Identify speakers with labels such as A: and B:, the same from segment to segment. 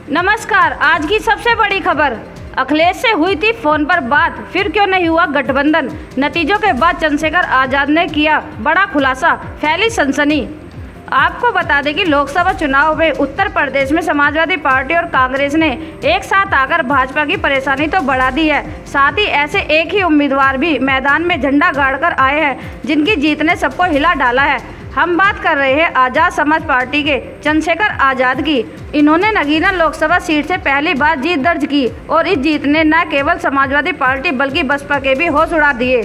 A: नमस्कार। आज की सबसे बड़ी खबर, अखिलेश से हुई थी फोन पर बात, फिर क्यों नहीं हुआ गठबंधन। नतीजों के बाद चंद्रशेखर आजाद ने किया बड़ा खुलासा, फैली सनसनी। आपको बता दें कि लोकसभा चुनाव में उत्तर प्रदेश में समाजवादी पार्टी और कांग्रेस ने एक साथ आकर भाजपा की परेशानी तो बढ़ा दी है, साथ ही ऐसे एक ही उम्मीदवार भी मैदान में झंडा गाड़कर आए हैं जिनकी जीत ने सबको हिला डाला है। हम बात कर रहे हैं आजाद समाज पार्टी के चंद्रशेखर आजाद की। इन्होंने नगीना लोकसभा सीट से पहली बार जीत दर्ज की और इस जीत ने न केवल समाजवादी पार्टी बल्कि बसपा के भी होश उड़ा दिए।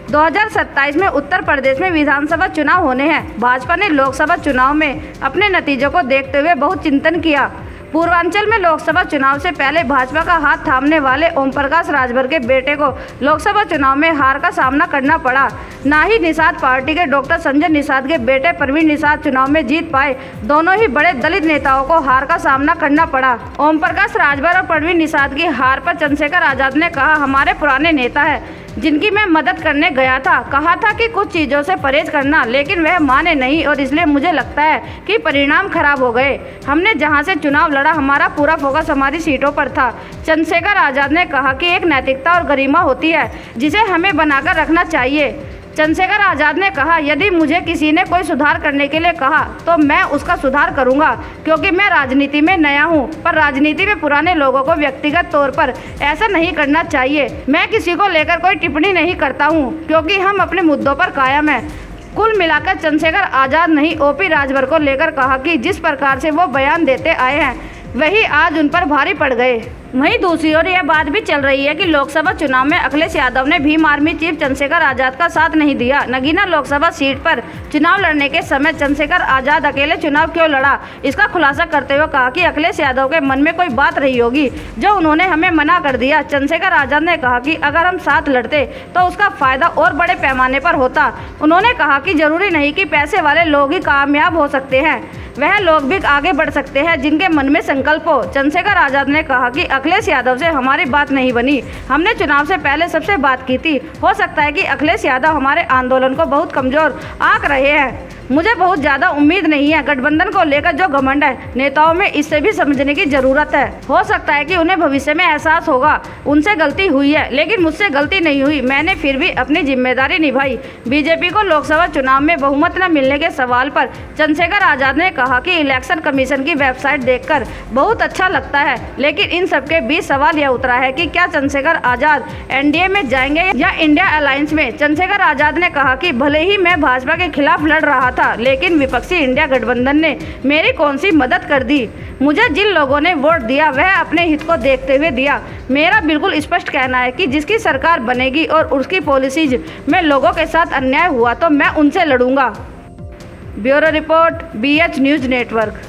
A: 2027 में उत्तर प्रदेश में विधानसभा चुनाव होने हैं। भाजपा ने लोकसभा चुनाव में अपने नतीजों को देखते हुए बहुत चिंतन किया। पूर्वांचल में लोकसभा चुनाव से पहले भाजपा का हाथ थामने वाले ओम प्रकाश राजभर के बेटे को लोकसभा चुनाव में हार का सामना करना पड़ा। ना ही निषाद पार्टी के डॉक्टर संजय निषाद के बेटे प्रवीण निषाद चुनाव में जीत पाए। दोनों ही बड़े दलित नेताओं को हार का सामना करना पड़ा। ओम प्रकाश राजभर और प्रवीण निषाद की हार पर चंद्रशेखर आजाद ने कहा, हमारे पुराने नेता है जिनकी मैं मदद करने गया था, कहा था कि कुछ चीज़ों से परहेज करना, लेकिन वह माने नहीं और इसलिए मुझे लगता है कि परिणाम खराब हो गए। हमने जहां से चुनाव लड़ा हमारा पूरा फोकस हमारी सीटों पर था। चंद्रशेखर आजाद ने कहा कि एक नैतिकता और गरिमा होती है जिसे हमें बनाकर रखना चाहिए। चंद्रशेखर आजाद ने कहा, यदि मुझे किसी ने कोई सुधार करने के लिए कहा तो मैं उसका सुधार करूंगा, क्योंकि मैं राजनीति में नया हूं, पर राजनीति में पुराने लोगों को व्यक्तिगत तौर पर ऐसा नहीं करना चाहिए। मैं किसी को लेकर कोई टिप्पणी नहीं करता हूं, क्योंकि हम अपने मुद्दों पर कायम हैं। कुल मिलाकर चंद्रशेखर आजाद नहीं ओपी राजभर को लेकर कहा कि जिस प्रकार से वो बयान देते आए हैं वही आज उन पर भारी पड़ गए। वहीं दूसरी ओर यह बात भी चल रही है कि लोकसभा चुनाव में अखिलेश यादव ने भीम आर्मी चीफ चंद्रशेखर आजाद का साथ नहीं दिया। नगीना लोकसभा सीट पर चुनाव लड़ने के समय चंद्रशेखर आजाद अकेले चुनाव क्यों लड़ा, इसका खुलासा करते हुए कहा कि अखिलेश यादव के मन में कोई बात रही होगी जो उन्होंने हमें मना कर दिया। चंद्रशेखर आजाद ने कहा कि अगर हम साथ लड़ते तो उसका फायदा और बड़े पैमाने पर होता। उन्होंने कहा कि जरूरी नहीं कि पैसे वाले लोग ही कामयाब हो सकते हैं, वह लोग भी आगे बढ़ सकते हैं जिनके मन में संकल्प हो। चंद्रशेखर आजाद ने कहा कि अखिलेश यादव से हमारी बात नहीं बनी, हमने चुनाव से पहले सबसे बात की थी। हो सकता है कि अखिलेश यादव हमारे आंदोलन को बहुत कमजोर आंक रहे हैं। मुझे बहुत ज़्यादा उम्मीद नहीं है। गठबंधन को लेकर जो घमंड है नेताओं में, इससे भी समझने की जरूरत है। हो सकता है कि उन्हें भविष्य में एहसास होगा उनसे गलती हुई है, लेकिन मुझसे गलती नहीं हुई। मैंने फिर भी अपनी जिम्मेदारी निभाई। बीजेपी को लोकसभा चुनाव में बहुमत न मिलने के सवाल पर चंद्रशेखर आजाद ने कहा कि इलेक्शन कमीशन की वेबसाइट देखकर बहुत अच्छा लगता है, लेकिन इन सबके बीच सवाल यह उतरा है कि क्या चंद्रशेखर आजाद एनडीए में जाएंगे या इंडिया अलायंस में। चंद्रशेखर आजाद ने कहा कि भले ही मैं भाजपा के खिलाफ लड़ रहा था, लेकिन विपक्षी इंडिया गठबंधन ने मेरी कौन सी मदद कर दी। मुझे जिन लोगों ने वोट दिया वह अपने हित को देखते हुए दिया। मेरा बिल्कुल स्पष्ट कहना है कि जिसकी सरकार बनेगी और उसकी पॉलिसीज में लोगों के साथ अन्याय हुआ तो मैं उनसे लड़ूंगा। Bureau report, BH news network.